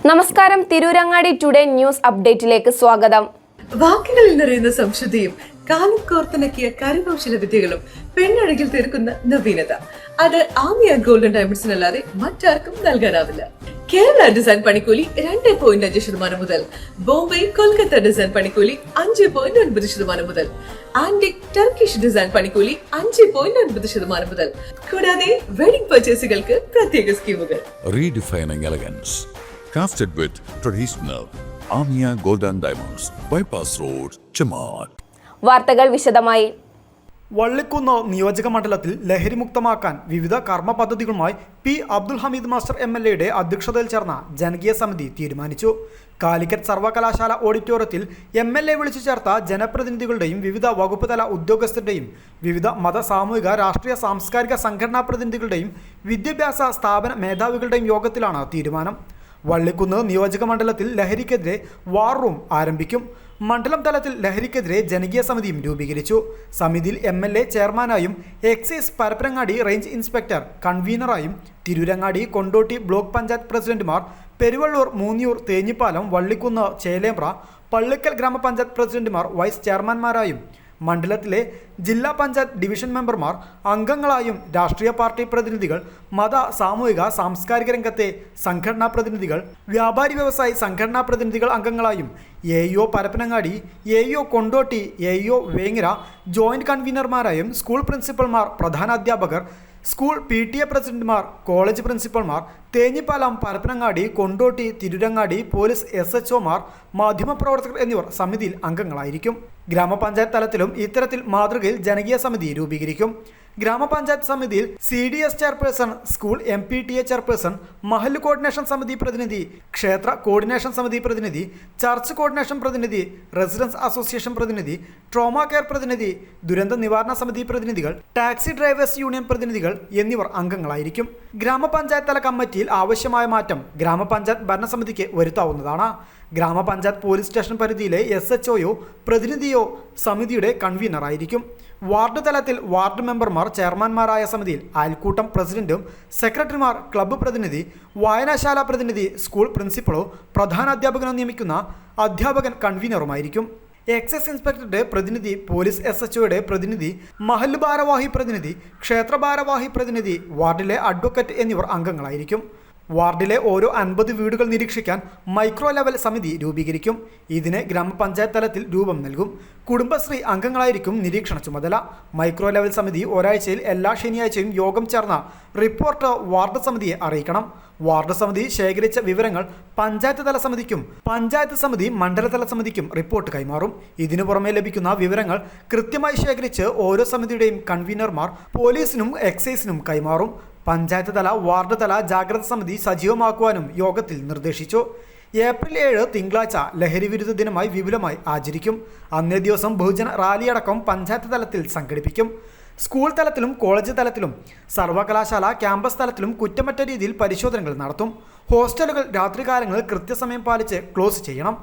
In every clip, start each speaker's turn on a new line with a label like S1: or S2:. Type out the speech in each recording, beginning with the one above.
S1: നമസ്കാരം, Tirurangadi today news അപ്ഡേറ്റിലേക്ക് സ്വാഗതം.
S2: വാക്കുകളിൽ നിറയുന്ന സംശുദ്ധിയും കാലം കോർത്തിണക്കിയ കരകൗശല വിദ്യകളും പെണ്ണഴകിൽ തീർക്കുന്ന നവീനത അത് ആമിയ ഗോൾഡൻ ഡയമണ്ട്സിനല്ലാതെ മറ്റാർക്കും നൽകാനാവില്ല. കേരള ഡിസൈൻ പണിക്കൂലി 2.5% മുതൽ, ബോംബെ കൊൽക്കത്ത ഡിസൈൻ പണിക്കൂലി 5.9% മുതൽ, ആന്റിക് ടർക്കിഷ് ഡിസൈൻ പണിക്കൂലി 5.9% മുതൽ, കൂടാതെ വെഡിംഗ് പർച്ചേസുകൾക്ക് പ്രത്യേക സ്കീമുകൾ.
S3: Redefining elegance, crafted with traditional Amia Golden Diamonds, Bypass Road, Chamat.
S1: വാർത്തകൾ വിശദമായി.
S4: വള്ളിക്കുന്ന് നിയോജക മണ്ഡലത്തിൽ ലഹരിമുക്തമാക്കാൻ വിവിധ കർമ്മ പദ്ധതികളുമായി P Abdul Hameed master MLA അധ്യക്ഷതയിൽ ചേർന്ന ജനകീയ സമിതി തീരുമാനിച്ചു. കാലിക്കറ്റ് സർവകലാശാല ഓഡിറ്റോറിയത്തിൽ MLA വിളിച്ചു ചേർത്ത ജനപ്രതിനിധികളുടെയും വിവിധ വകുപ്പ് തല ഉദ്യോഗസ്ഥരുടെയും വിവിധ മത, സാമൂഹിക, രാഷ്ട്രീയ, സാംസ്കാരിക സംഘടനാ പ്രതിനിധികളുടെയും വിദ്യാഭ്യാസ സ്ഥാപന മേധാവികളുടെയും യോഗത്തിലാണ് തീരുമാനം. വള്ളിക്കുന്ന് നിയോജക മണ്ഡലത്തിൽ ലഹരിക്കെതിരെ വാർ റൂം ആരംഭിക്കും. മണ്ഡലം തലത്തിൽ ലഹരിക്കെതിരെ ജനകീയ സമിതിയും രൂപീകരിച്ചു. സമിതിയിൽ MLA ചെയർമാനായും എക്സൈസ് പരപ്പനങ്ങാടി റേഞ്ച് ഇൻസ്പെക്ടർ കൺവീനറായും തിരൂരങ്ങാടി, കൊണ്ടോട്ടി ബ്ലോക്ക് പഞ്ചായത്ത് പ്രസിഡന്റുമാർ, പെരുവള്ളൂർ, മൂന്നിയൂർ, തേഞ്ഞിപ്പാലം, വള്ളിക്കുന്ന്, ചേലേമ്പ്ര, പള്ളിക്കൽ ഗ്രാമപഞ്ചായത്ത് പ്രസിഡന്റുമാർ വൈസ് ചെയർമാൻമാരായും മണ്ഡലത്തിലെ ജില്ലാ പഞ്ചായത്ത് ഡിവിഷൻ മെമ്പർമാർ അംഗങ്ങളായും രാഷ്ട്രീയ പാർട്ടി പ്രതിനിധികൾ, മത, സാമൂഹിക, സാംസ്കാരിക രംഗത്തെ സംഘടനാ പ്രതിനിധികൾ, വ്യാപാരി വ്യവസായി സംഘടനാ പ്രതിനിധികൾ അംഗങ്ങളായും AEO Parappanangadi, AEO Kondotty, AEO Vengara joint കൺവീനർമാരായും സ്കൂൾ പ്രിൻസിപ്പൽമാർ, പ്രധാനാധ്യാപകർ, സ്കൂൾ PTA പ്രസിഡന്റുമാർ, കോളേജ് പ്രിൻസിപ്പൽമാർ, തേഞ്ഞിപ്പാലം, പരപ്പനങ്ങാടി, കൊണ്ടോട്ടി, തിരൂരങ്ങാടി പോലീസ് SHOമാർ, മാധ്യമപ്രവർത്തകർ എന്നിവർ സമിതിയിൽ അംഗങ്ങളായിരിക്കും. ഗ്രാമപഞ്ചായത്ത് തലത്തിലും ഇത്തരത്തിൽ മാതൃകയിൽ ജനകീയ സമിതി രൂപീകരിക്കും. ഗ്രാമപഞ്ചായത്ത് സമിതിയിൽ CDS chairperson, school MPTA chairperson, മഹല്ല് കോർഡിനേഷൻ സമിതി പ്രതിനിധി, ക്ഷേത്ര കോർഡിനേഷൻ സമിതി പ്രതിനിധി, ചർച്ച് കോർഡിനേഷൻ പ്രതിനിധി, റെസിഡൻസ് അസോസിയേഷൻ പ്രതിനിധി, ട്രോമ കെയർ പ്രതിനിധി, ദുരന്ത നിവാരണ സമിതി പ്രതിനിധികൾ, ടാക്സി ഡ്രൈവേഴ്സ് യൂണിയൻ പ്രതിനിധികൾ എന്നിവർ അംഗങ്ങളായിരിക്കും. ഗ്രാമപഞ്ചായത്ത് തല കമ്മിറ്റിയിൽ ആവശ്യമായ മാറ്റം ഗ്രാമപഞ്ചായത്ത് ഭരണസമിതിക്ക് വരുത്താവുന്നതാണ്. ഗ്രാമപഞ്ചായത്ത് പോലീസ് സ്റ്റേഷൻ പരിധിയിലെ SHOയോ പ്രതിനിധിയോ സമിതിയുടെ കൺവീനറായിരിക്കും. വാർഡ് തലത്തിൽ വാർഡ് മെമ്പർമാർ ചെയർമാൻമാരായ സമിതിയിൽ അയൽക്കൂട്ടം പ്രസിഡന്റും സെക്രട്ടറിമാർ, ക്ലബ്ബ് പ്രതിനിധി, വായനശാല പ്രതിനിധി, സ്കൂൾ പ്രിൻസിപ്പളോ പ്രധാനാധ്യാപകനോ നിയമിക്കുന്ന അധ്യാപകൻ കൺവീനറുമായിരിക്കും. എക്സൈസ് ഇൻസ്പെക്ടറുടെ പ്രതിനിധി, പോലീസ് SHOയുടെ പ്രതിനിധി, മഹല്ല് ഭാരവാഹി പ്രതിനിധി, ക്ഷേത്ര ഭാരവാഹി പ്രതിനിധി, വാർഡിലെ അഡ്വക്കേറ്റ് എന്നിവർ അംഗങ്ങളായിരിക്കും. വാർഡിലെ ഓരോ 50 വീടുകൾ നിരീക്ഷിക്കാൻ മൈക്രോ ലെവൽ സമിതി രൂപീകരിക്കും. ഇതിന് ഗ്രാമപഞ്ചായത്ത് തലത്തിൽ രൂപം നൽകും. കുടുംബശ്രീ അംഗങ്ങളായിരിക്കും നിരീക്ഷണ ചുമതല. മൈക്രോ ലെവൽ സമിതി ഒരാഴ്ചയിൽ എല്ലാ ശനിയാഴ്ചയും യോഗം ചേർന്ന റിപ്പോർട്ട് വാർഡ് സമിതിയെ അറിയിക്കണം. വാർഡ് സമിതി ശേഖരിച്ച വിവരങ്ങൾ പഞ്ചായത്ത് തല സമിതിക്കും പഞ്ചായത്ത് സമിതി മണ്ഡലതല സമിതിക്കും റിപ്പോർട്ട് കൈമാറും. ഇതിനു പുറമെ ലഭിക്കുന്ന വിവരങ്ങൾ കൃത്യമായി ശേഖരിച്ച് ഓരോ സമിതിയുടെയും കൺവീനർമാർ പോലീസിനും എക്സൈസിനും കൈമാറും. പഞ്ചായത്ത് തല, വാർഡ് തല ജാഗ്രത സമിതി സജീവമാക്കുവാനും യോഗത്തിൽ നിർദ്ദേശിച്ചു. ഏപ്രിൽ 7 തിങ്കളാഴ്ച ലഹരി വിരുദ്ധ ദിനമായി വിപുലമായി ആചരിക്കും. അന്നേ ദിവസം ബഹുജന റാലിയടക്കം പഞ്ചായത്ത് തലത്തിൽ സംഘടിപ്പിക്കും. സ്കൂൾ തലത്തിലും കോളേജ് തലത്തിലും സർവകലാശാല ക്യാമ്പസ് തലത്തിലും കുറ്റമറ്റ രീതിയിൽ പരിശോധനകൾ നടത്തും. ഹോസ്റ്റലുകൾ രാത്രികാലങ്ങളിൽ കൃത്യസമയം പാലിച്ച് ക്ലോസ് ചെയ്യണം.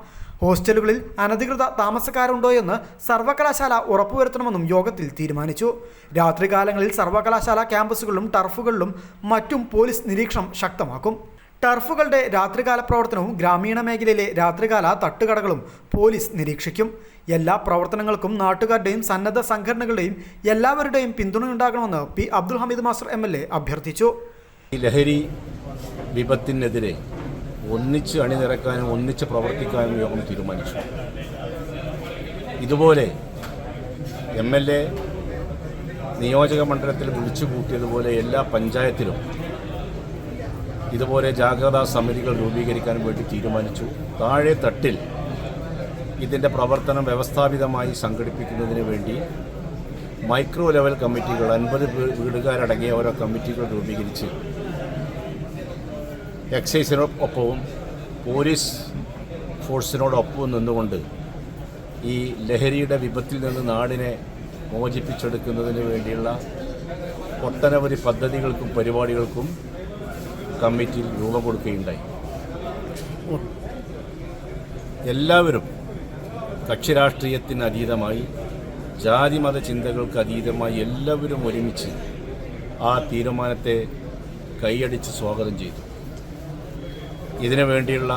S4: ഹോസ്റ്റലുകളിൽ അനധികൃത താമസക്കാരുണ്ടോയെന്ന് സർവകലാശാല ഉറപ്പുവരുത്തണമെന്നും യോഗത്തിൽ തീരുമാനിച്ചു. രാത്രികാലങ്ങളിൽ സർവകലാശാല ക്യാമ്പസുകളിലും ടർഫുകളിലും മറ്റും പോലീസ് നിരീക്ഷണം ശക്തമാക്കും. ടർഫുകളുടെ രാത്രികാല പ്രവർത്തനവും ഗ്രാമീണ മേഖലയിലെ രാത്രികാല തട്ടുകടകളും പോലീസ് നിരീക്ഷിക്കും. എല്ലാ പ്രവർത്തനങ്ങൾക്കും നാട്ടുകാരുടെയും സന്നദ്ധ സംഘടനകളുടെയും എല്ലാവരുടെയും പിന്തുണയുണ്ടാകണമെന്ന് P Abdul Hameed master MLA അഭ്യർത്ഥിച്ചു.
S5: ലഹരി വിപത്തിനെതിരെ ഒന്നിച്ച് അണിനിരക്കാനും ഒന്നിച്ച് പ്രവർത്തിക്കാനും യോഗം തീരുമാനിച്ചു. ഇതുപോലെ MLA നിയോജക മണ്ഡലത്തിൽ വിളിച്ചു കൂട്ടിയതുപോലെ എല്ലാ പഞ്ചായത്തിലും ഇതുപോലെ ജാഗ്രതാ സമിതികൾ രൂപീകരിക്കാൻ വേണ്ടി തീരുമാനിച്ചു. താഴെ തട്ടിൽ ഇതിൻ്റെ പ്രവർത്തനം വ്യവസ്ഥാപിതമായി സംഘടിപ്പിക്കുന്നതിന് വേണ്ടി മൈക്രോ ലെവൽ കമ്മിറ്റികൾ 50 വീടുകാരടങ്ങിയ ഓരോ കമ്മിറ്റികൾ രൂപീകരിച്ച് എക്സൈസിനൊപ്പവും പോലീസ് ഫോഴ്സിനോടൊപ്പവും നിന്നുകൊണ്ട് ഈ ലഹരിയുടെ വിപത്തിൽ നിന്ന് നാടിനെ മോചിപ്പിച്ചെടുക്കുന്നതിന് വേണ്ടിയുള്ള ഒട്ടനവധി പദ്ധതികൾക്കും പരിപാടികൾക്കും കമ്മിറ്റിയിൽ രൂപം കൊടുക്കുകയുണ്ടായി. എല്ലാവരും കക്ഷിരാഷ്ട്രീയത്തിന് അതീതമായി, ജാതിമത ചിന്തകൾക്ക് അതീതമായി എല്ലാവരും ഒരുമിച്ച് ആ തീരുമാനത്തെ കൈയടിച്ച് സ്വാഗതം ചെയ്തു. ഇതിനു വേണ്ടിയുള്ള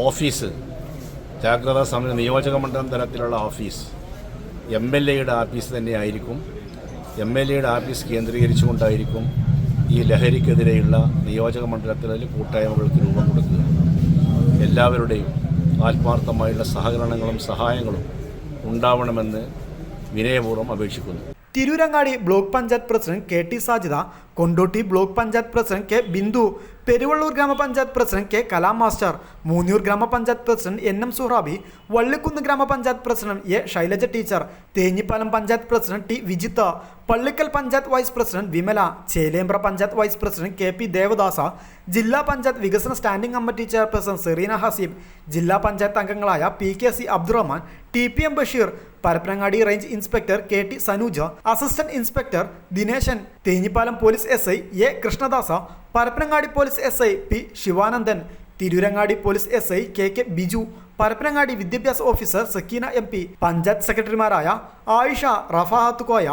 S5: ഓഫീസ്, ജാഗ്രതാ സമിതി നിയോജക മണ്ഡലം തലത്തിലുള്ള ഓഫീസ് MLAയുടെ ആഫീസ് തന്നെയായിരിക്കും. MLAയുടെ ആഫീസ് കേന്ദ്രീകരിച്ചുകൊണ്ടായിരിക്കും ഈ ലഹരിക്കെതിരെയുള്ള നിയോജക മണ്ഡലത്തിലെ കൂട്ടായ്മകൾക്ക് രൂപം കൊടുക്കുക. എല്ലാവരുടെയും ആത്മാർത്ഥമായുള്ള സഹകരണങ്ങളും സഹായങ്ങളും ഉണ്ടാവണമെന്ന് വിനയപൂർവ്വം അപേക്ഷിക്കുന്നു.
S4: Tirurangadi block panchayat president KT Sajida, Kondotty block panchayat president K Bindu, Peruvallur ഗ്രാമപഞ്ചായത്ത് president K Kalam master, Munniyur ഗ്രാമപഞ്ചായത്ത് പ്രസിഡന്റ് NM സുഹ്റാബി, വള്ളിക്കുന്ന് ഗ്രാമപഞ്ചായത്ത് president A Shailaja teacher, Thenhipalam panchayat president T Vijitha, Pallikkal panchayat vice president Vimala, Chelembra panchayat vice president KP Devadas, ജില്ലാ പഞ്ചായത്ത് വികസന standing committee chairperson Sareena Haseeb, ജില്ലാ പഞ്ചായത്ത് അംഗങ്ങളായ PKC Abdurahman, TPM Basheer, Parappanangadi range inspector KT Sanuja, assistant inspector Dineshan, Thenhipalam police SI A Krishnadas, Parappanangadi police SI P Sivanandan, Tirurangadi police SI KK Biju, Parappanangadi വിദ്യാഭ്യാസ officer Sakeena MP, panchayat സെക്രട്ടറിമാരായ Ayisha, Rafahath Koya,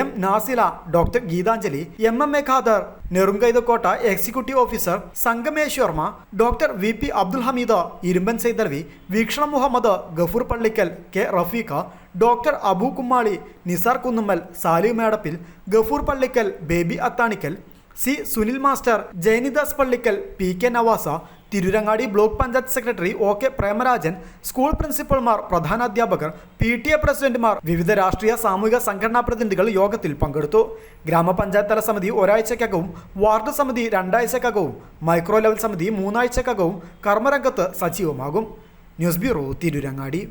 S4: M Nasila, doctor Geethanjali, MMA Khader, Nerunkaithakotta executive officer സംഗമേശ്വർമ, doctor VP Abdul Hameed, Irumban സൈദർവി, വീക്ഷണ Muhammad, Gafoor Pallikkal, K Rafeeq, doctor Abu Kummali, Nisar Kunnummal, Salim Medappil, Gafoor Pallikkal, Baby Athanikkal, C Sunil master, Jayanidas Pallikkal, PK Navas, Tirurangadi block panchayat secretary OK Premarajan, school പ്രിൻസിപ്പൽമാർ, പ്രധാനാധ്യാപകർ, PTA പ്രസിഡന്റുമാർ, വിവിധ രാഷ്ട്രീയ സാമൂഹിക സംഘടനാ പ്രതിനിധികൾ യോഗത്തിൽ പങ്കെടുത്തു. ഗ്രാമപഞ്ചായത്ത് തല സമിതി ഒരാഴ്ചക്കകവും, വാർഡ് സമിതി 2 ആഴ്ചക്കകവും, മൈക്രോ ലെവൽ സമിതി 3 ആഴ്ചക്കകവും കർമ്മരംഗത്ത് സജീവമാകും. News bureau, Tirurangadi.